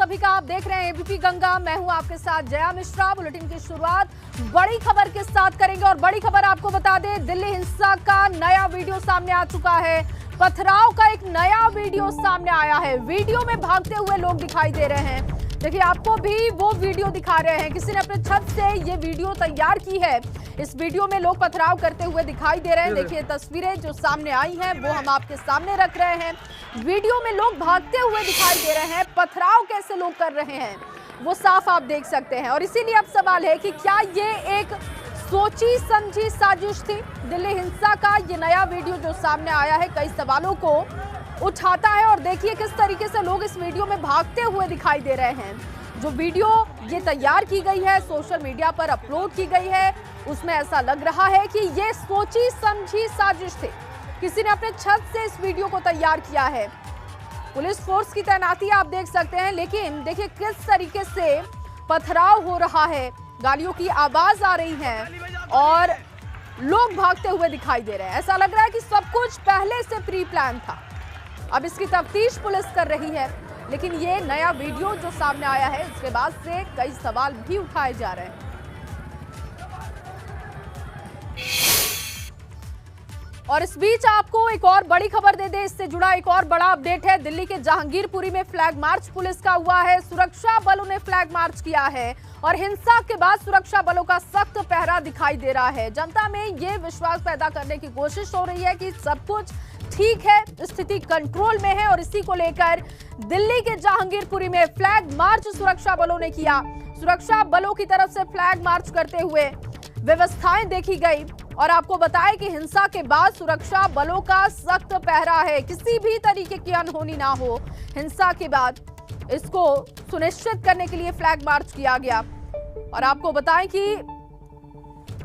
सभी का। आप देख रहे हैं एबीपी गंगा। मैं हूं आपके साथ जया मिश्रा। बुलेटिन की शुरुआत बड़ी खबर के साथ करेंगे और बड़ी खबर आपको बता दें, दिल्ली हिंसा का नया वीडियो सामने आ चुका है। पथराव का एक नया वीडियो सामने आया है। वीडियो में भागते हुए लोग दिखाई दे रहे हैं। देखिए, आपको भी वो वीडियो दिखा रहे हैं। किसी ने अपने छत से ये वीडियो तैयार की है। इस वीडियो में लोग पथराव करते हुए दिखाई दे रहे हैं। देखिए, तस्वीरें जो सामने आई हैं वो हम आपके सामने रख रहे हैं। वीडियो में लोग भागते हुए दिखाई दे रहे हैं। पथराव कैसे लोग कर रहे हैं वो साफ आप देख सकते हैं। और इसीलिए अब सवाल है कि क्या ये एक सोची समझी साजिश थी? दिल्ली हिंसा का ये नया वीडियो जो सामने आया है कई सवालों को उठाता है। और देखिए किस तरीके से लोग इस वीडियो में भागते हुए दिखाई दे रहे हैं। जो वीडियो ये तैयार की गई है, सोशल मीडिया पर अपलोड की गई है, उसमें ऐसा लग रहा है कि ये सोची समझी साजिश थी। किसी ने अपने छत से इस वीडियो को तैयार किया है। पुलिस फोर्स की तैनाती आप देख सकते हैं, लेकिन देखिए किस तरीके से पथराव हो रहा है। गाड़ियों की आवाज आ रही है और लोग भागते हुए दिखाई दे रहे हैं। ऐसा लग रहा है कि सब कुछ पहले से प्री प्लान था। अब इसकी तफ्तीश पुलिस कर रही है, लेकिन ये नया वीडियो जो सामने आया है उसके बाद से कई सवाल भी उठाए जा रहे हैं। और इस बीच आपको एक और बड़ी खबर दे दे, इससे जुड़ा एक और बड़ा अपडेट है। दिल्ली के जहांगीरपुरी में फ्लैग मार्च पुलिस का हुआ है। सुरक्षा बलों ने फ्लैग मार्च किया है और हिंसा के बाद सुरक्षा बलों का सख्त पहरा दिखाई दे रहा है। जनता में ये विश्वास पैदा करने की कोशिश हो रही है कि सब कुछ ठीक है, स्थिति कंट्रोल में है। और इसी को लेकर दिल्ली के जहांगीरपुरी में फ्लैग मार्च सुरक्षा बलों ने किया। सुरक्षा बलों की तरफ से फ्लैग मार्च करते हुए व्यवस्थाएं देखी गई। और आपको बताएं कि हिंसा के बाद सुरक्षा बलों का सख्त पहरा है। किसी भी तरीके की अनहोनी ना हो हिंसा के बाद, इसको सुनिश्चित करने के लिए फ्लैग मार्च किया गया। और आपको बताएं कि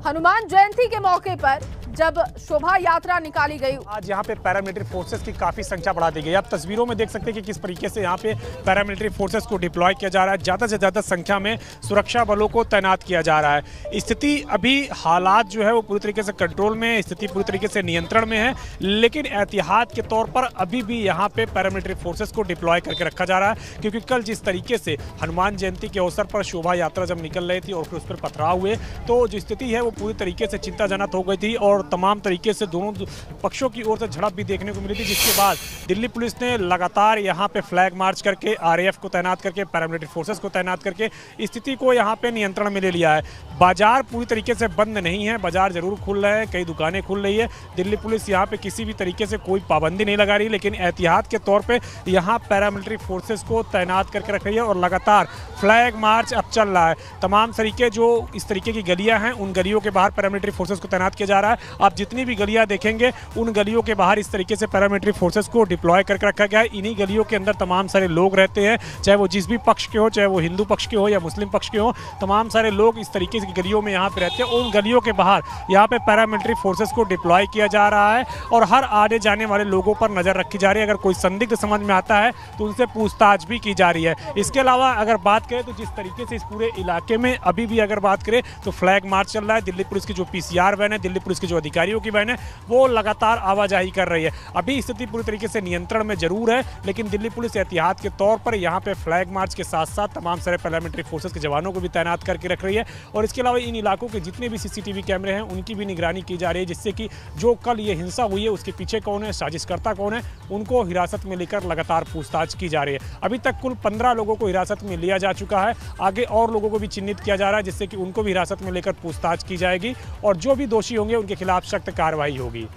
हनुमान जयंती के मौके पर जब शोभा यात्रा निकाली गई, आज यहाँ पे पैरामिलिट्री फोर्सेस की काफी संख्या बढ़ा दी गई। आप तस्वीरों में देख सकते हैं कि किस तरीके से यहाँ पे पैरामिलिट्री फोर्सेस को डिप्लॉय किया जा रहा है। ज्यादा से ज्यादा संख्या में सुरक्षा बलों को तैनात किया जा रहा है। स्थिति अभी हालात जो है वो पूरी तरीके से कंट्रोल में है, स्थिति पूरी तरीके से नियंत्रण में है, लेकिन एहतियात के तौर पर अभी भी यहाँ पे पैरामिलिट्री फोर्सेस को डिप्लॉय करके रखा जा रहा है। क्योंकि कल जिस तरीके से हनुमान जयंती के अवसर पर शोभा यात्रा जब निकल रही थी और फिर उस पर पथराव हुए, तो जो स्थिति है वो पूरी तरीके से चिंताजनक हो गई थी और तमाम तरीके से दोनों पक्षों की ओर से झड़प भी देखने को मिली थी। जिसके बाद दिल्ली पुलिस ने लगातार यहां पे फ्लैग मार्च करके आरएएफ को तैनात करके पैरामिलिट्री फोर्सेस को तैनात करके स्थिति को यहां पे नियंत्रण में ले लिया है। बाजार पूरी तरीके से बंद नहीं है, बाजार जरूर खुल रहे हैं, कई दुकानें खुल रही है। दिल्ली पुलिस यहां पे किसी भी तरीके से कोई पाबंदी नहीं लगा रही, लेकिन एहतियात के तौर पर यहां पैरामिलिट्री फोर्सेस को तैनात करके रख रही है। और लगातार फ्लैग मार्च अब चल रहा है। तमाम तरीके जो इस तरीके की गलियां हैं, उन गलियों के बाहर पैरामिलिट्री फोर्सेस को तैनात किया जा रहा है। आप जितनी भी गलियां देखेंगे उन गलियों के बाहर इस तरीके से पैरामिलिट्री फोर्सेस को डिप्लॉय करके रखा गया है। इन्हीं गलियों के अंदर तमाम सारे लोग रहते हैं, चाहे वो जिस भी पक्ष के हो, चाहे वो हिंदू पक्ष के हो या मुस्लिम पक्ष के हो, तमाम सारे लोग इस तरीके की गलियों में यहाँ पे रहते हैं। उन गलियों के बाहर यहाँ पे पैरामिलिट्री फोर्सेस को डिप्लॉय किया जा रहा है और हर आने जाने वाले लोगों पर नजर रखी जा रही है। अगर कोई संदिग्ध समझ में आता है तो उनसे पूछताछ भी की जा रही है। इसके अलावा अगर बात करें तो जिस तरीके से इस पूरे इलाके में अभी भी अगर बात करें तो फ्लैग मार्च चल रहा है। दिल्ली पुलिस की जो पीसीआर वैन है, दिल्ली पुलिस के जो अधिकारियों की वैन है, वो लगातार आवाजाही कर रही है। अभी स्थिति पूरी तरीके से नियंत्रण में जरूर है, लेकिन दिल्ली पुलिस एहतियात के तौर पर यहाँ पे फ्लैग मार्च के साथ साथ तमाम सारे पैरामिलिट्री फोर्सेस के जवानों को भी तैनात करके रख रही है। और इसके अलावा इन इलाकों के जितने भी सीसीटीवी कैमरे हैं उनकी भी निगरानी की जा रही है, जिससे कि जो कल ये हिंसा हुई है उसके पीछे कौन है, साजिशकर्ता कौन है, उनको हिरासत में लेकर लगातार पूछताछ की जा रही है। अभी तक कुल 15 लोगों को हिरासत में लिया जा चुका है। आगे और लोगों को भी चिन्हित किया जा रहा है, जिससे कि उनको भी हिरासत में लेकर पूछताछ की जाएगी और जो भी दोषी होंगे उनके खिलाफ सख्त कार्रवाई होगी।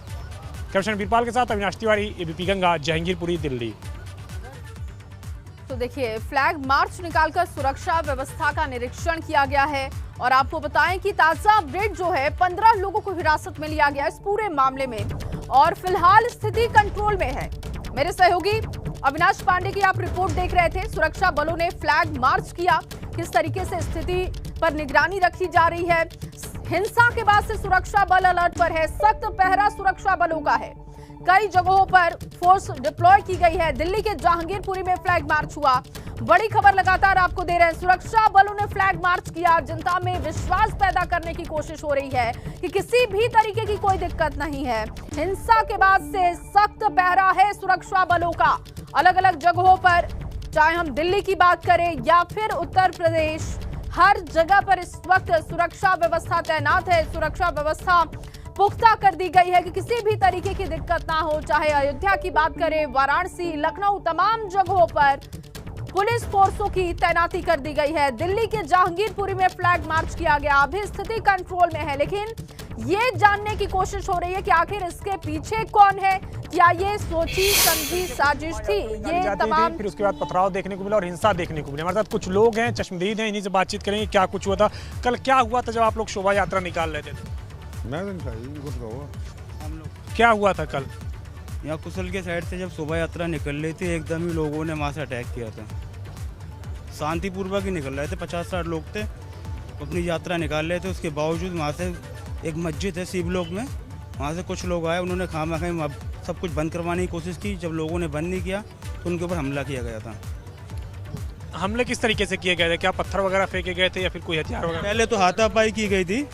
कैप्टन वीरपाल के साथ अविनाश तिवारी, एबीपी गंगा, जहांगीरपुरी, दिल्ली। तो देखिए, फ्लैग मार्च निकालकर सुरक्षा व्यवस्था का निरीक्षण किया गया है। और आपको बताएं कि ताजा अपडेट जो है, 15 लोगों को हिरासत में लिया गया इस पूरे मामले में और फिलहाल स्थिति कंट्रोल में है। मेरे सहयोगी अविनाश पांडे की आप रिपोर्ट देख रहे थे। सुरक्षा बलों ने फ्लैग मार्च किया, किस तरीके से स्थिति पर निगरानी रखी जा रही है। हिंसा के बाद से सुरक्षा बल अलर्ट पर है, सख्त पहरा सुरक्षा बलों का है। कई जगहों पर फोर्स डिप्लॉय की गई है। दिल्ली के जहांगीरपुरी में फ्लैग मार्च हुआ। बड़ी खबर लगातार आपको दे रहे हैं। सुरक्षा बलों ने फ्लैग मार्च किया। जनता में विश्वास पैदा करने की कोशिश हो रही है कि किसी भी तरीके की कोई दिक्कत नहीं है। हिंसा के बाद से सख्त पहरा है सुरक्षा बलों का। अलग अलग जगहों पर चाहे हम दिल्ली की बात करें या फिर उत्तर प्रदेश, हर जगह पर इस वक्त सुरक्षा व्यवस्था तैनात है। सुरक्षा व्यवस्था पुख्ता कर दी गई है कि किसी भी तरीके की दिक्कत ना हो। चाहे अयोध्या की बात करें, वाराणसी, लखनऊ, तमाम जगहों पर पुलिस फोर्सों की तैनाती कर दी गई है। दिल्ली के जहांगीरपुरी में फ्लैग मार्च किया गया, अभी स्थिति कंट्रोल में है, लेकिन ये जानने की कोशिश हो रही है कि आखिर इसके पीछे कौन है। क्या ये सोची समझी साजिश थी? ये तमाम फिर उसके बाद पथराव देखने को मिला और हिंसा देखने को मिली। हमारे साथ कुछ लोग हैं, चश्मदीद हैं, इन्हीं से बातचीत करेंगे क्या कुछ हुआ था। कल क्या हुआ था जब आप लोग शोभा यात्रा निकाल रहे थे? क्या हुआ था कल? यहाँ कुशल के साइड से जब शोभा यात्रा निकल रही थी, एकदम ही लोगों ने वहाँ से अटैक किया था। शांतिपूर्वक ही निकल रहे थे, 50-60 लोग थे, अपनी यात्रा निकाल रहे थे। उसके बावजूद वहाँ से एक मस्जिद है शिव लोक में, वहाँ से कुछ लोग आए, उन्होंने खामखा सब कुछ बंद करवाने की कोशिश की। जब लोगों ने बंद नहीं किया तो उनके ऊपर हमला किया गया था। हमले किस तरीके से किए गए थे? क्या पत्थर वगैरह फेंके गए थे या फिर कोई हथियार वगैरह? पहले तो हाथापाई की गई थी,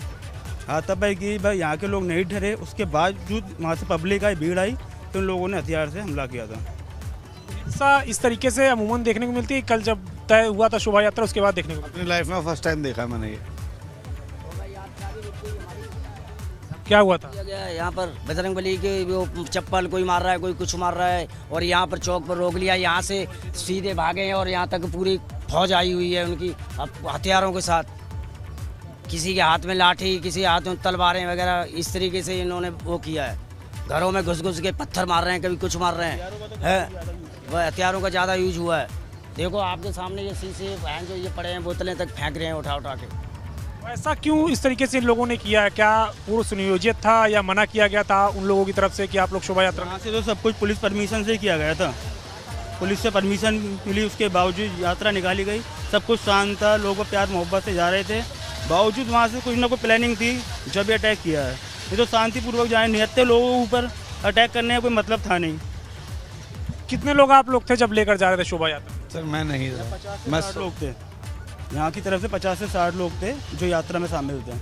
हाथापाई की, भाई यहाँ के लोग नहीं डरे। उसके बावजूद वहाँ से पब्लिक आई, भीड़ आई, तो उन लोगों ने हथियार से हमला किया था। हिंसा इस तरीके से अमूमन देखने को मिलती है? कल जब तय हुआ था शोभा यात्रा, उसके बाद देखने को अपनी लाइफ में फर्स्ट टाइम देखा है मैंने ये। क्या हुआ था? यहाँ पर बजरंगबली के वो चप्पल कोई मार रहा है, कोई कुछ मार रहा है, और यहाँ पर चौक पर रोक लिया। यहाँ से सीधे भागे हैं और यहाँ तक पूरी फौज आई हुई है उनकी हथियारों के साथ। किसी के हाथ में लाठी, किसी के हाथ में तलवारें वगैरह, इस तरीके से इन्होंने वो किया है। घरों में घुस घुस के पत्थर मार रहे हैं, कभी कुछ मार रहे हैं। वह हथियारों का ज़्यादा यूज हुआ है। देखो आपके सामने ये शीशे जो ये पड़े हैं, बोतलें तक फेंक रहे हैं उठा उठा के। ऐसा क्यों इस तरीके से इन लोगों ने किया है? क्या पूर्व सुनियोजित था या मना किया गया था उन लोगों की तरफ से कि आप लोग शोभा यात्रा? यहाँ से तो सब कुछ पुलिस परमिशन से किया गया था, पुलिस से परमिशन मिली, उसके बावजूद यात्रा निकाली गई। सब कुछ शांत था, लोग प्यार मोहब्बत से जा रहे थे। बावजूद वहाँ से कुछ ना कुछ प्लानिंग थी, जब ये अटैक किया है। ये तो शांतिपूर्वक जाए, निहत्ते लोगों के ऊपर अटैक करने का कोई मतलब था नहीं। कितने लोग आप लोग थे जब लेकर जा रहे थे शोभा यात्रा? सर मैं नहीं था, 50 से 60 लोग थे। यहाँ की तरफ से 50 से 60 लोग थे जो यात्रा में शामिल थे।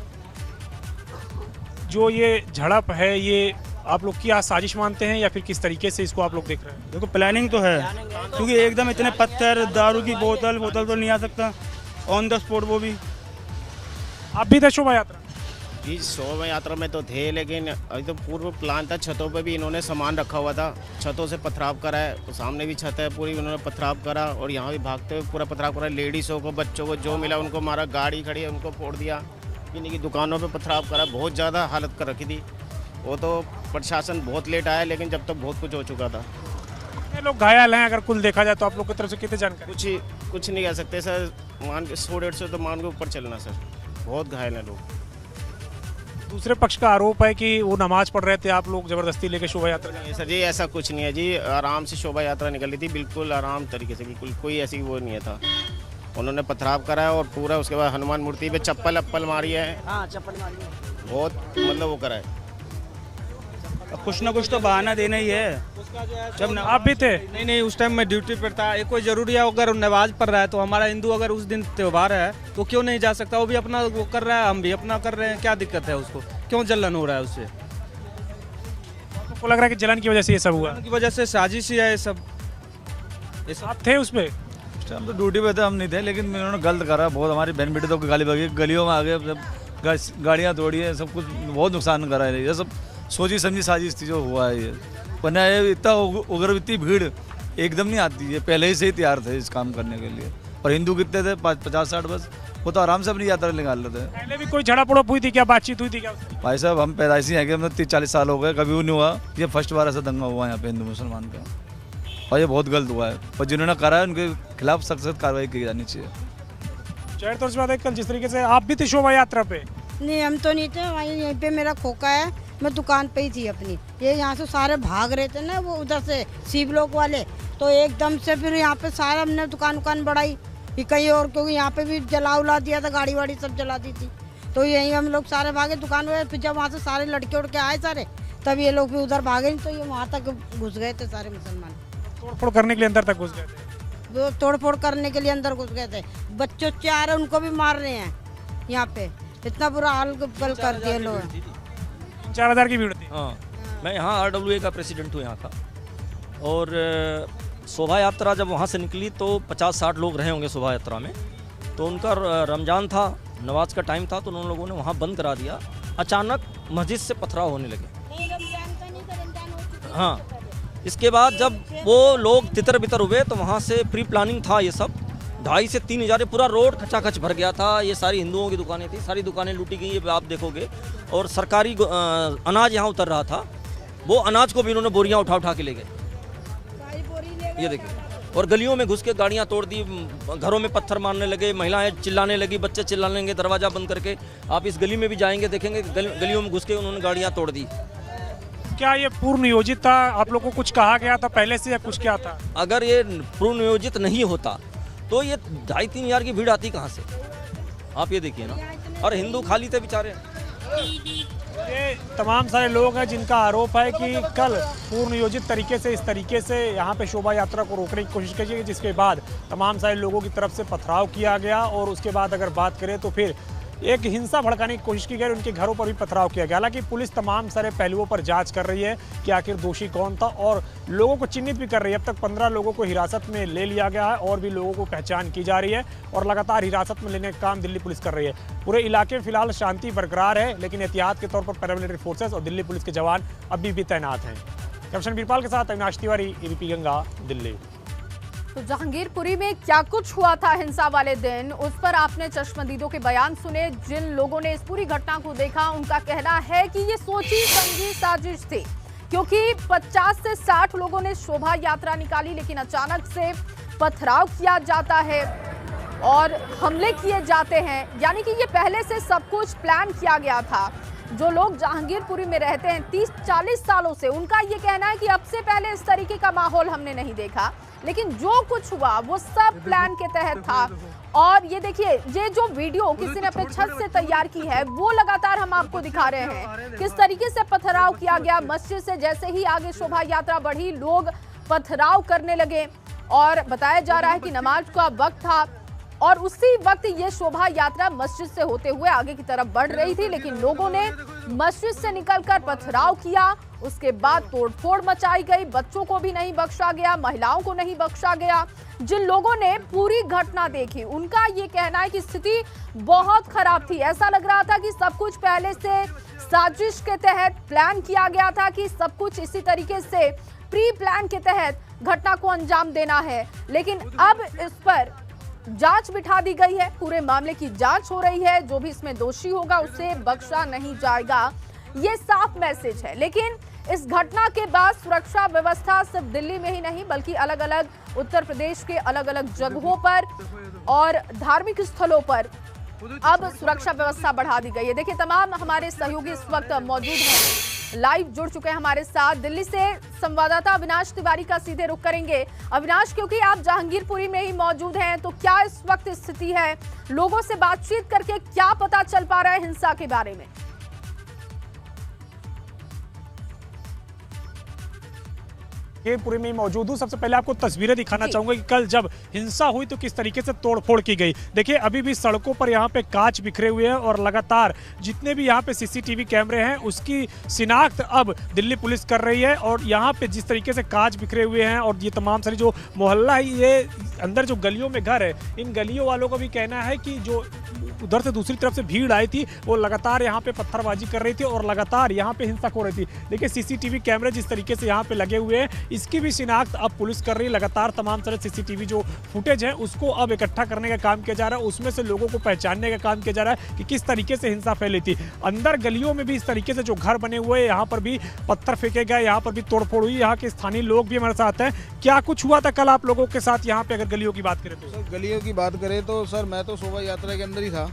जो ये झड़प है, ये आप लोग की साजिश मानते हैं या फिर किस तरीके से इसको आप लोग देख रहे हैं? देखो प्लानिंग तो है, क्योंकि एकदम इतने पत्थर, दारू की बोतल तो नहीं आ सकता ऑन द स्पॉट, वो भी। आप भी थे शोभा यात्रा? जी शोभा यात्रा में तो थे, लेकिन अभी तो पूर्व प्लान था। छतों पे भी इन्होंने सामान रखा हुआ था, छतों से पथराव करा है। तो सामने भी छत है पूरी, उन्होंने पथराव करा और यहाँ भी भागते हुए पूरा पथराव करा। लेडीज़ों को, बच्चों को जो मिला उनको मारा, गाड़ी खड़ी है उनको फोड़ दिया, इन्हीं की दुकानों पे पथराव करा। बहुत ज़्यादा हालत कर रखी थी। वो तो प्रशासन बहुत लेट आया, लेकिन जब तक बहुत कुछ हो चुका था। कितने लोग घायल हैं अगर कुल देखा जाए तो आप लोग की तरफ से? कितने जानकारी? कुछ नहीं कह सकते सर, मान के 100-150 तो मान के ऊपर चलना सर, बहुत घायल हैं लोग। दूसरे पक्ष का आरोप है कि वो नमाज पढ़ रहे थे, आप लोग जबरदस्ती लेके शोभा यात्रा? नहीं सर जी, ऐसा कुछ नहीं है जी, आराम से शोभा यात्रा निकली थी, बिल्कुल आराम तरीके से, बिल्कुल कोई ऐसी वो नहीं था। उन्होंने पथराव करा है और पूरा उसके बाद हनुमान मूर्ति पे चप्पल मारी है। हाँ, चप्पल मारी है, बहुत मतलब वो करा है। अब कुछ ना कुछ तो बहाना देना ही है। जब आप भी थे? नहीं, उस टाइम मैं ड्यूटी पर था। एक कोई जरूरी है, अगर नमाज पढ़ रहा है तो हमारा हिंदू अगर उस दिन त्यौहार है तो क्यों नहीं जा सकता? वो भी अपना वो कर रहा है, हम भी अपना कर रहे हैं, क्या दिक्कत है? उसको क्यों जलन हो रहा है उससे? आपको लग रहा है कि जलन की वजह से ये सब हुआ? की वजह से साजिश ही है ये सब। आप थे उसमें? हम तो ड्यूटी पे थे, हम नहीं थे, लेकिन इन्होंने गलत करा बहुत। हमारी बहन बेटी तो गाली बगी, गलियों में आ गए, सब गाड़ियाँ तोड़ी है, सब कुछ बहुत नुकसान करा है। ये सब सोची समझी साजिश थी जो हुआ है ये। वरना ये इतना उग्र, इतनी भीड़ एकदम नहीं आती है, पहले ही से ही तैयार थे इस काम करने के लिए। और हिंदू कितने थे? 50-60 बस, वो तो आराम से अपनी यात्रा निकाल रहे थे। पहले भी कोई झड़प उड़प हुई थी क्या? बातचीत हुई थी क्या? भाई साहब हम पैदाइशी हैं कि मतलब 30-40 साल हो गए, कभी भी नहीं हुआ। ये फर्स्ट बार ऐसा दंगा हुआ है यहाँ पे हिंदू मुसलमान का, और ये बहुत गलत हुआ है। और जिन्होंने करा है उनके खिलाफ सख्त कार्रवाई की जानी चाहिए। चैर तौर से बात है, कल जिस तरीके से आप भी थे शोभा यात्रा पे? नहीं, हम तो नहीं थे, वहीं यहीं पे मेरा खोखा है, मैं दुकान पे ही थी अपनी। ये यहाँ से सारे भाग रहे थे ना, वो उधर से शिव लोक वाले, तो एकदम से फिर यहाँ पे सारा हमने दुकान बढ़ाई कि कहीं और, क्योंकि यहाँ पे भी जला दिया था, गाड़ी वाड़ी सब जला दी थी। तो यहीं हम लोग सारे भागे दुकान में। फिर जब वहाँ से सारे लड़के उड़ के आए सारे, तब ये लोग भी उधर भागे, तो ये वहाँ तक घुस गए थे सारे मुसलमान। तोड़फोड़ करने के लिए अंदर तक घुस गए थे? वो तोड़फोड़ करने के लिए अंदर घुस गए थे। बच्चों 4 उनको भी मार रहे हैं यहाँ पे, इतना बुरा हाल कर दिए लोग। 4,000 की भीड़ थी। हाँ, मैं यहाँ RWA का प्रेसिडेंट हूँ यहाँ का, और शोभा यात्रा जब वहाँ से निकली तो 50-60 लोग रहे होंगे शोभा यात्रा में। तो उनका रमज़ान था, नमाज का टाइम था, तो उन लोगों ने वहाँ बंद करा दिया। अचानक मस्जिद से पथराव होने लगे। हाँ, इसके बाद जब वो लोग तितर बितर हुए तो वहाँ से प्री प्लानिंग था ये सब। 2,500 से 3,000 पूरा रोड खचाखच भर गया था। ये सारी हिंदुओं की दुकानें थी, सारी दुकानें लूटी गई, ये आप देखोगे। और सरकारी अनाज यहाँ उतर रहा था, वो अनाज को भी इन्होंने बोरियाँ उठा उठा के ले गए, ये देखिए। और गलियों में घुस के गाड़ियाँ तोड़ दी, घरों में पत्थर मारने लगे, महिलाएं चिल्लाने लगी, बच्चे चिल्लाने लगे दरवाज़ा बंद करके। आप इस गली में भी जाएंगे, देखेंगे गलियों में घुस के उन्होंने गाड़ियाँ तोड़ दी। क्या ये पूर्व नियोजित था? आप लोगों को कुछ कहा गया था पहले से या कुछ क्या था? अगर ये पूर्व नियोजित नहीं होता तो ये 2,500-3 हज़ार की भीड़ आती कहाँ से? आप ये देखिए ना। और हिंदू खाली थे बेचारे। ये तमाम सारे लोग हैं जिनका आरोप है कि कल पूर्व नियोजित तरीके से इस तरीके से यहाँ पे शोभा यात्रा को रोकने की कोशिश की गई, जिसके बाद तमाम सारे लोगों की तरफ से पथराव किया गया। और उसके बाद अगर बात करें तो फिर एक हिंसा भड़काने की कोशिश की गई, उनके घरों पर भी पथराव किया गया। हालांकि पुलिस तमाम सारे पहलुओं पर जांच कर रही है कि आखिर दोषी कौन था और लोगों को चिन्हित भी कर रही है। अब तक 15 लोगों को हिरासत में ले लिया गया है और भी लोगों को पहचान की जा रही है और लगातार हिरासत में लेने का काम दिल्ली पुलिस कर रही है। पूरे इलाके में फिलहाल शांति बरकरार है, लेकिन एहतियात के तौर पर पैरामिलिट्री फोर्सेस और दिल्ली पुलिस के जवान अभी भी तैनात हैं। कैप्टन बीरपाल के साथ अविनाश तिवारी, एबीपी गंगा, दिल्ली। तो जहांगीरपुरी में क्या कुछ हुआ था हिंसा वाले दिन, उस पर आपने चश्मदीदों के बयान सुने। जिन लोगों ने इस पूरी घटना को देखा, उनका कहना है कि ये सोची समझी साजिश थी, क्योंकि 50 से 60 लोगों ने शोभा यात्रा निकाली, लेकिन अचानक से पथराव किया जाता है और हमले किए जाते हैं। यानी कि ये पहले से सब कुछ प्लान किया गया था। जो लोग जहांगीरपुरी में रहते हैं 30-40 सालों से, उनका ये कहना है कि अब से पहले इस तरीके का माहौल हमने नहीं देखा, लेकिन जो कुछ हुआ वो सब प्लान के तहत था। और ये देखिए, ये जो वीडियो किसी ने अपने छत से तैयार की है, वो लगातार हम आपको दिखा रहे हैं किस तरीके से पथराव किया गया। मस्जिद से जैसे ही आगे शोभा यात्रा बढ़ी, लोग पथराव करने लगे और बताया जा रहा है कि नमाज का वक्त था और उसी वक्त ये शोभा यात्रा मस्जिद से होते हुए आगे की तरफ बढ़ रही थी, लेकिन लोगों ने मस्जिद से निकलकर पथराव किया। उसके बाद तोड़फोड़ मचाई गई, बच्चों को भी नहीं बख्शा गया, महिलाओं को नहीं बख्शा गया। जिन लोगों ने पूरी घटना देखी, उनका ये कहना है कि स्थिति बहुत खराब थी। ऐसा लग रहा था कि सब कुछ पहले से साजिश के तहत प्लान किया गया था, कि सब कुछ इसी तरीके से प्री प्लान के तहत घटना को अंजाम देना है। लेकिन अब इस पर जांच बिठा दी गई है, पूरे मामले की जांच हो रही है। जो भी इसमें दोषी होगा उसे बख्शा नहीं जाएगा, ये साफ मैसेज है। लेकिन इस घटना के बाद सुरक्षा व्यवस्था सिर्फ दिल्ली में ही नहीं, बल्कि अलग अलग उत्तर प्रदेश के अलग अलग जगहों पर और धार्मिक स्थलों पर अब सुरक्षा व्यवस्था बढ़ा दी गई है। देखिए, तमाम हमारे सहयोगी इस वक्त मौजूद हैं, लाइव जुड़ चुके हैं हमारे साथ। दिल्ली से संवाददाता अविनाश तिवारी का सीधे रुख करेंगे। अविनाश, क्योंकि आप जहांगीरपुरी में ही मौजूद हैं, तो क्या इस वक्त स्थिति है? लोगों से बातचीत करके क्या पता चल पा रहा है हिंसा के बारे में? पूरे में मौजूद हूँ। सबसे पहले आपको तस्वीरें दिखाना चाहूंगा कि कल जब हिंसा हुई तो किस तरीके से तोड़फोड़ की गई। देखिए, अभी भी सड़कों पर यहाँ पे कांच बिखरे हुए हैं और लगातार जितने भी यहाँ पे सीसीटीवी कैमरे हैं उसकी शिनाख्त अब दिल्ली पुलिस कर रही है। और यहाँ पे जिस तरीके से कांच बिखरे हुए हैं और ये तमाम सारी जो मोहल्ला है, ये अंदर जो गलियों में घर है, इन गलियों वालों का भी कहना है कि जो उधर से दूसरी तरफ से भीड़ आई थी वो लगातार यहाँ पे पत्थरबाजी कर रही थी और लगातार यहाँ पे हिंसा हो रही थी। देखिए, सीसीटीवी कैमरे जिस तरीके से यहाँ पे लगे हुए हैं, इसकी भी शिनाख्त अब पुलिस कर रही है। लगातार तमाम सारे सीसीटीवी जो फुटेज है उसको अब इकट्ठा करने का काम किया जा रहा है, उसमें से लोगों को पहचानने का काम किया जा रहा है कि किस तरीके से हिंसा फैली थी। अंदर गलियों में भी इस तरीके से जो घर बने हुए हैं, यहाँ पर भी पत्थर फेंके गए, यहाँ पर भी तोड़फोड़ हुई। यहाँ के स्थानीय लोग भी हमारे साथ हैं। क्या कुछ हुआ था कल आप लोगों के साथ यहाँ पे, अगर गलियों की बात करें तो? सर, गलियों की बात करें तो सर, मैं तो शोभा यात्रा के अंदर ही था।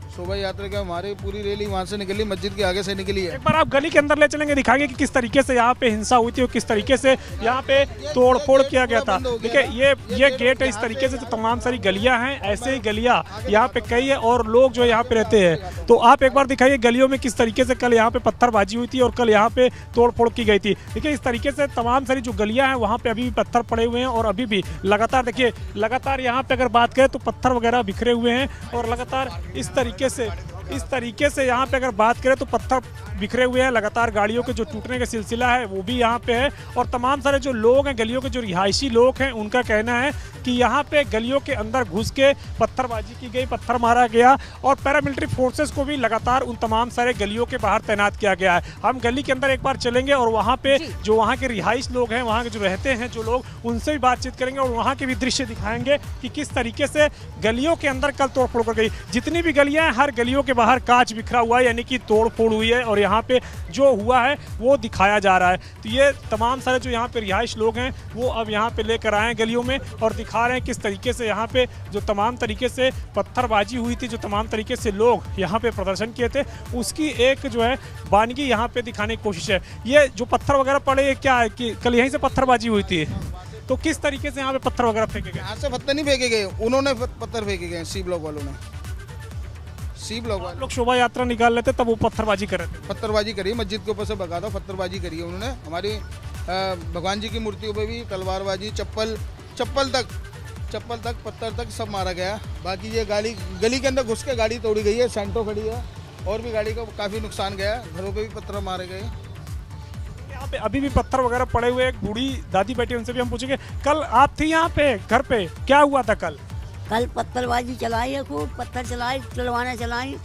शोभा यात्रा के हमारी पूरी रैली वहाँ से निकली, मस्जिद के आगे से निकली है। एक बार आप गली के अंदर ले चलेंगे, दिखाएंगे कि किस तरीके से यहाँ पे हिंसा हुई थी और किस तरीके से यहाँ पे तोड़फोड़ किया गया था। देखिए, ये गेट है, इस तरीके से जो तमाम सारी गलियां हैं, ऐसे ही गलियां यहाँ पे कई है और लोग जो यहाँ पे रहते हैं। तो आप एक बार दिखाइए गलियों में किस तरीके से कल यहाँ पे पत्थरबाजी हुई थी और कल यहाँ पे तोड़फोड़ की गई थी। देखिए, इस तरीके से तमाम सारी जो गलियां हैं वहाँ पे अभी भी पत्थर पड़े हुए हैं और अभी भी लगातार, देखिए, लगातार यहाँ पे अगर बात करें तो पत्थर वगैरह बिखरे हुए हैं और लगातार इस तरीके से इस तरीके से यहाँ पे अगर बात करें तो पत्थर बिखरे हुए हैं, लगातार गाड़ियों के जो टूटने का सिलसिला है वो भी यहाँ पे है। और तमाम सारे जो लोग हैं, गलियों के जो रिहायशी लोग हैं, उनका कहना है कि यहाँ पे गलियों के अंदर घुस के पत्थरबाजी की गई, पत्थर मारा गया और पैरामिलिट्री फोर्सेस को भी लगातार उन तमाम सारे गलियों के बाहर तैनात किया गया है। हम गली के अंदर एक बार चलेंगे और वहाँ पे जो वहाँ के रिहाइश लोग हैं, वहाँ के जो रहते हैं जो लोग, उनसे भी बातचीत करेंगे और वहाँ के भी दृश्य दिखाएंगे कि किस तरीके से गलियों के अंदर कल तोड़फोड़ कर गई। जितनी भी गलियाँ हैं, हर गलियों के बाहर कांच बिखरा हुआ है, यानी कि तोड़फोड़ हुई है और यहाँ पे जो हुआ है वो दिखाया जा रहा है। तो ये तमाम सारे जो यहाँ पे रिहाइश लोग हैं वो अब यहाँ पे लेकर आए हैं गलियों में और दिखा रहे हैं किस तरीके से यहाँ पे जो तमाम तरीके से पत्थरबाजी हुई थी, जो तमाम तरीके से लोग यहाँ पे प्रदर्शन किए थे, उसकी एक जो है वानगी यहाँ पे दिखाने की कोशिश है। ये जो पत्थर वगैरह पड़े, ये क्या है कि कल यहीं से पत्थरबाजी हुई थी, तो किस तरीके से यहाँ पे पत्थर वगैरह फेंके गए? यहाँ से पत्थर नहीं फेंके गए, उन्होंने पत्थर फेंके गए, सी ब्लॉक वालों ने। सी ब्लॉक वाले लोग शोभा यात्रा निकाल लेते तब वो पत्थरबाजी कर रहे थे। पत्थरबाजी करी, मस्जिद के ऊपर से भगा दो, पत्थरबाजी करी है उन्होंने। हमारी भगवान जी की मूर्तियों पे भी तलवारबाजी, चप्पल तक पत्थर तक सब मारा गया। बाकी ये गली के अंदर घुस के गाड़ी तोड़ी गई है, सेंटो खड़ी है और भी गाड़ी को काफ़ी नुकसान गया, घरों पे भी पत्थर मारे गए। यहाँ पे अभी भी पत्थर वगैरह पड़े हुए, एक बूढ़ी दादी बैठी, उनसे भी हम पूछेंगे। कल आप थी यहाँ पे घर पे, क्या हुआ था कल? कल पत्थरबाजी चलाई है, खूब पत्थर चलवाना चलाई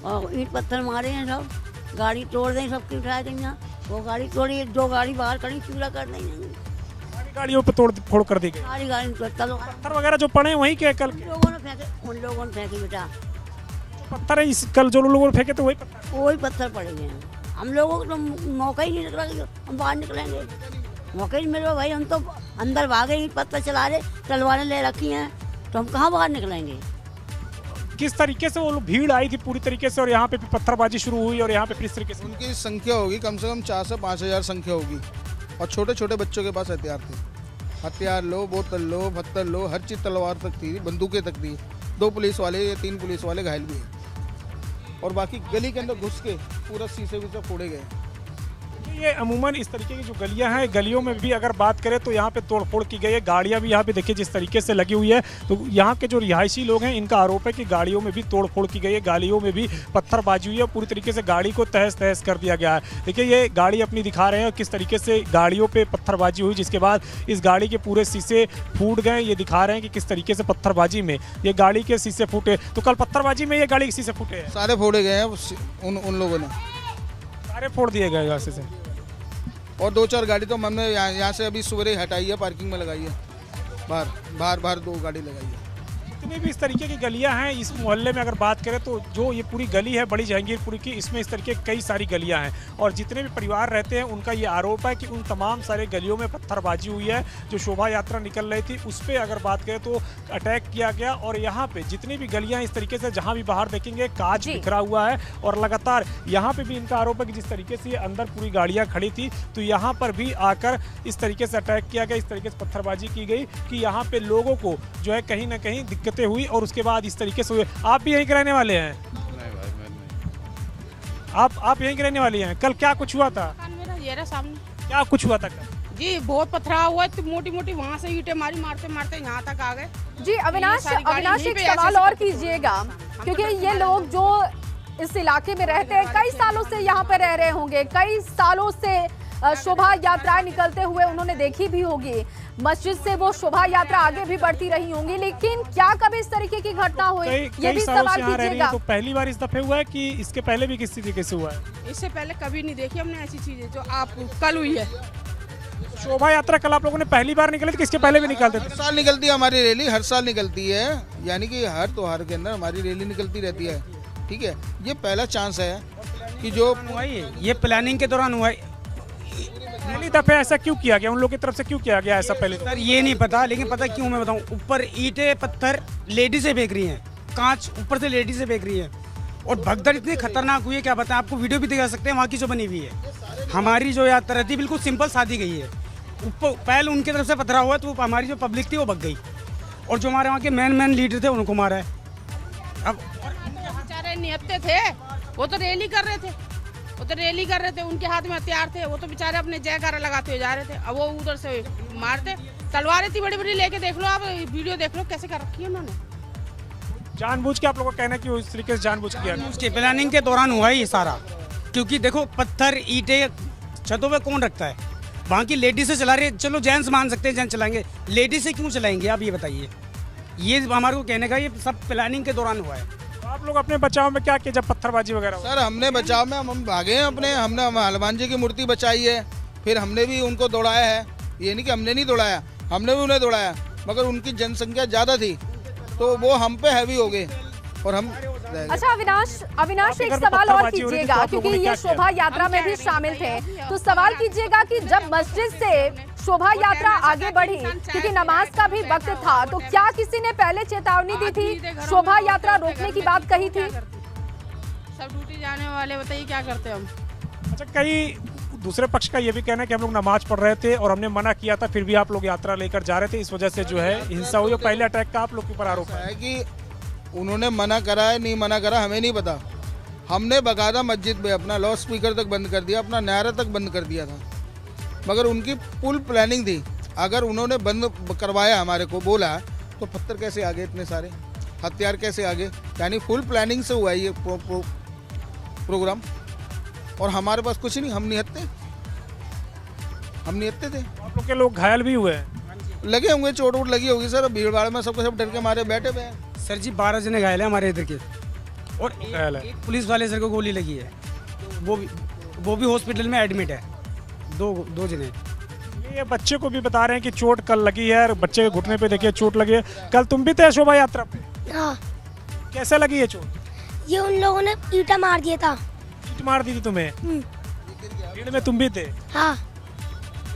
और ईंट पत्थर मारे हैं, सब गाड़ी तोड़ दें, सबकी उठा दें। यहाँ वो गाड़ी तोड़ी, 2 गाड़ी बाहर खड़ी, चूल्हा कर देंगे, गाड़ियों पे तोड़ फोड़ कर दी गई। सारी गाड़ी पत्थर वगैरह जो पड़े हैं वहीं के कल उन लोगों ने फेंके बेटा, पत्थर है इस कल जो लोगों ने फेंके थे वही पत्थर पड़े हैं। हम लोगों को तो मौका ही नहीं निकला, हम बाहर निकलेंगे, मौका ही नहीं मिला भाई। हम तो अंदर भागे, ईंट पत्थर चला रहे, तलवारें ले रखी हैं, तो हम कहाँ बाहर निकलेंगे? किस तरीके से वो लोग भीड़ आई थी पूरी तरीके से और यहाँ पे पत्थरबाजी शुरू हुई और यहाँ पे किस तरीके से? उनकी संख्या होगी कम से कम 4 से 5 हज़ार संख्या होगी और छोटे छोटे बच्चों के पास हथियार थे। हथियार लो, बोतल लो, पत्थर लो, हर चीज़, तलवार तक थी, बंदूकें तक थी। 2 पुलिस वाले या 3 पुलिस वाले घायल भी हैं और बाकी गली के अंदर घुस के पूरा शीशे वीशे फोड़े गए। ये अमूमन इस तरीके की जो गलियां हैं, गलियों में भी अगर बात करें तो यहाँ पे तोड़फोड़ की गई है। गाड़ियां भी यहाँ पे देखिए जिस तरीके से लगी हुई है। तो यहाँ के जो रिहायशी लोग हैं, इनका आरोप है कि गाड़ियों में भी तोड़फोड़ की गई है, गाड़ियों में भी पत्थरबाजी हुई है, पूरी तरीके से गाड़ी को तहस तहस कर दिया गया है। देखिए ये गाड़ी अपनी दिखा रहे हैं किस तरीके से गाड़ियों पर पत्थरबाजी हुई, जिसके बाद इस गाड़ी के पूरे शीशे फूट गए। ये दिखा रहे हैं कि किस तरीके से पत्थरबाजी में ये गाड़ी के शीशे फूटे। तो कल पत्थरबाजी में ये गाड़ी के शीशे फूटे हैं, सारे फोड़े गए हैं उन लोगों ने, सारे फोड़ दिए गए यहाँ से। और 2-4 गाड़ी तो हमने यहाँ से अभी सुबह हटाई है, पार्किंग में लगाई है, बाहर 2 गाड़ी लगाई है। जितनी भी इस तरीके की गलियां हैं इस मोहल्ले में अगर बात करें तो जो ये पूरी गली है बड़ी जहांगीरपुरी की, इसमें इस तरीके कई सारी गलियां हैं और जितने भी परिवार रहते हैं उनका ये आरोप है कि उन तमाम सारे गलियों में पत्थरबाजी हुई है। जो शोभा यात्रा निकल रही थी उस पर अगर बात करें तो अटैक किया गया और यहाँ पे जितनी भी गलियां इस तरीके से जहाँ भी बाहर देखेंगे कांच बिखरा हुआ है और लगातार यहाँ पे भी इनका आरोप है कि जिस तरीके से ये अंदर पूरी गाड़ियाँ खड़ी थी तो यहाँ पर भी आकर इस तरीके से अटैक किया गया, इस तरीके से पत्थरबाजी की गई कि यहाँ पे लोगों को जो है कहीं ना कहीं दिक्कतें हुई और उसके बाद इस तरीके से हुए। आप भी यहीं के रहने वाले हैं? नहीं भाई मैं नहीं। आप यहीं के रहने वाली हैं? कल क्या कुछ हुआ था? मेरा ये रहा सामने। क्या कुछ हुआ था कल? जी बहुत पथराव हुआ, मोटी मोटी वहाँ से ईंटें मारते मारते यहाँ तक आ गए। जी अविनाश एक सवाल और कीजिएगा, क्योंकि ये लोग जो इस इलाके में रहते हैं कई सालों से यहाँ पे रह रहे होंगे, कई सालों से शोभा यात्राएं निकलते हुए उन्होंने देखी भी होगी, मस्जिद से वो शोभा यात्रा आगे भी बढ़ती रही होंगी, लेकिन क्या कभी इस तरीके की घटना हुई? ये भी सवाल कीजिएगा। तो पहली बार इस दफे हुआ है कि इसके पहले भी किसी तरीके से हुआ है? इससे पहले कभी नहीं देखी हमने ऐसी चीजें जो आप कल हुई है। शोभा यात्रा कल आप लोगों ने पहली बार निकली थी, किसके पहले भी निकलते थे? हर साल निकलती है हमारी रैली, हर साल निकलती है, यानी कि हर त्योहार के अंदर हमारी रैली निकलती रहती है। ठीक है, ये पहला चांस है कि जो हुआ ये प्लानिंग के दौरान हुआ है। पहली दफे ऐसा क्यों किया गया, उन लोगों की तरफ से क्यों किया गया ऐसा? पहले सर ये नहीं पता, लेकिन पता क्यों मैं बताऊं, ऊपर ईंटें पत्थर लेडीजें फेंक रही हैं, कांच ऊपर से लेडीजें फेंक रही हैं और भगदड़ इतनी खतरनाक हुई है क्या बताएं आपको, वीडियो भी दिखा सकते हैं वहाँ की जो बनी हुई है। हमारी जो यात्रा थी बिल्कुल सिंपल सादी गई है, ऊपर पहले उनकी तरफ से पथरा हुआ तो हमारी जो पब्लिक थी वो भग गई और जो हमारे वहाँ के मेन लीडर थे उनको मारा है। अब बेचारे निहत्ते थे, वो तो रैली कर रहे थे, उनके हाथ में हथियार थे, वो तो बेचारे अपने जयकारा लगाते हुए जा रहे थे। अब वो उधर से मारते, तलवारें थी बड़ी बड़ी लेके, देख लो आप वीडियो देख लो कैसे कर रखी है उन्होंने। जानबूझ के आप लोगों का कहना है कि वो इस तरीके से जानबूझ के किया गया? उसके प्लानिंग के दौरान हुआ है ये सारा, क्योंकि देखो पत्थर ईंटें छतों पे कौन रखता है? वहाँ की लेडीज से चला रहे, चलो जेंट्स मान सकते हैं, जेंट्स चलाएंगे, लेडीज से क्यों चलाएंगे? आप ये बताइए। ये हमारे को कहने का ये सब प्लानिंग के दौरान हुआ है। तो आप लोग अपने बचाव में क्या किया जब पत्थरबाजी वगैरह हुई? सर हमने बचाव में हम भागे हैं अपने, हमने हनुमान जी की मूर्ति बचाई है, फिर हमने भी उनको दौड़ाया है। ये नहीं कि हमने नहीं दौड़ाया, हमने भी उन्हें दौड़ाया, मगर उनकी जनसंख्या ज़्यादा थी तो वो हम पे हैवी हो गए और हम। अच्छा अविनाश एक सवाल और कीजिएगा, क्योंकि ये शोभा यात्रा में भी शामिल थे, तो सवाल कीजिएगा कि जब मस्जिद से शोभा यात्रा आगे बढ़ी, क्योंकि नमाज का भी वक्त था, तो क्या किसी ने पहले चेतावनी दी थी, शोभा यात्रा रोकने की बात कही थी? सब ड्यूटी जाने वाले, बताइए क्या करते हम। अच्छा, कई दूसरे पक्ष का ये भी कहना है कि हम लोग नमाज पढ़ रहे थे और हमने मना किया था, फिर भी आप लोग यात्रा लेकर जा रहे थे, इस वजह से जो है हिंसा हुई। पहले अटैक का आप लोग के ऊपर आरोप है कि उन्होंने मना करा है नहीं मना करा हमें नहीं पता। हमने बकायदा मस्जिद में अपना लाउड स्पीकर तक बंद कर दिया, अपना नारा तक बंद कर दिया था, मगर उनकी फुल प्लानिंग थी। अगर उन्होंने बंद करवाया, हमारे को बोला, तो पत्थर कैसे आगे, इतने सारे हथियार कैसे आगे? यानी फुल प्लानिंग से हुआ है ये प्रोग्राम। और हमारे पास कुछ नहीं, हम निहत्ते थे। आप लोग के लोग घायल भी हुए हैं? लगे होंगे, चोट वोट लगी होगी सर, भीड़ भाड़ में सबको सब डर के मारे बैठे हुए हैं। सर जी 12 जने घायल है हमारे इधर के, और एक पुलिस वाले सर को गोली लगी है, वो भी हॉस्पिटल में एडमिट है। दो जने। ये बच्चे को भी बता रहे हैं कि चोट कल लगी है, और बच्चे के घुटने पे देखिए चोट लगी है। कल तुम भी थे शोभा यात्रा पे? हाँ। कैसे लगी है चोट? ये उन लोगों ने ईंटा मार दिया था। ईंट मार दी थी तुम्हें? भीड़ में तुम भी थे? हाँ।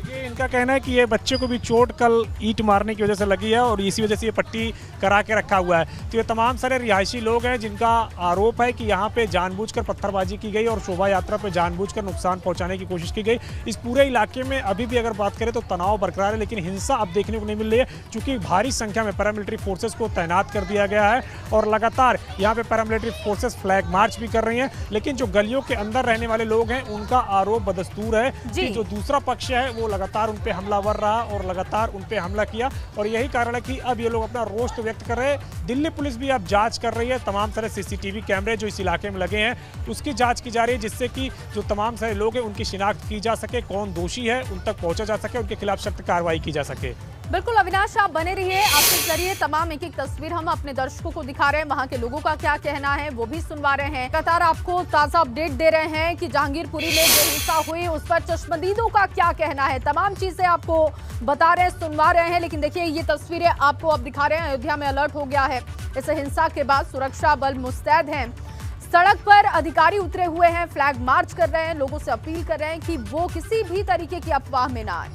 ये इनका कहना है कि ये बच्चे को भी चोट कल ईंट मारने की वजह से लगी है और इसी वजह से ये पट्टी करा के रखा हुआ है। तो ये तमाम सारे रिहायशी लोग हैं जिनका आरोप है कि यहाँ पे जानबूझकर पत्थरबाजी की गई और शोभा यात्रा पे जानबूझकर नुकसान पहुंचाने की कोशिश की गई। इस पूरे इलाके में अभी भी अगर बात करें तो तनाव बरकरार है, लेकिन हिंसा अब देखने को नहीं मिल रही है, क्योंकि भारी संख्या में पैरामिलिट्री फोर्सेज को तैनात कर दिया गया है और लगातार यहाँ पे पैरामिलिट्री फोर्सेज फ्लैग मार्च भी कर रही हैं। लेकिन जो गलियों के अंदर रहने वाले लोग हैं उनका आरोप बदस्तूर है कि जो दूसरा पक्ष है वो लगातार उन पे हमलावर रहा और लगातार उन पे हमला किया, और यही कारण है कि अब ये लोग अपना रोष तो व्यक्त कर रहे हैं। दिल्ली पुलिस भी अब जांच कर रही है, तमाम सारे सीसीटीवी कैमरे जो इस इलाके में लगे हैं उसकी जांच की जा रही है, जिससे कि जो तमाम सारे लोग हैं उनकी शिनाख्त की जा सके, कौन दोषी है उन तक पहुंचा जा सके, उनके खिलाफ सख्त कार्रवाई की जा सके। बिल्कुल अविनाश, आप बने रहिए, आपके जरिए तमाम एक एक तस्वीर हम अपने दर्शकों को दिखा रहे हैं, वहां के लोगों का क्या कहना है वो भी सुनवा रहे हैं। लगातार आपको ताजा अपडेट दे रहे हैं कि जहांगीरपुरी में जो हिंसा हुई उस पर चश्मदीदों का क्या कहना है, तमाम चीजें आपको बता रहे हैं, सुनवा रहे हैं। लेकिन देखिए ये तस्वीरें आपको अब दिखा रहे हैं, अयोध्या में अलर्ट हो गया है। इस हिंसा के बाद सुरक्षा बल मुस्तैद हैं, सड़क पर अधिकारी उतरे हुए हैं, फ्लैग मार्च कर रहे हैं, लोगों से अपील कर रहे हैं कि वो किसी भी तरीके की अफवाह में ना आए।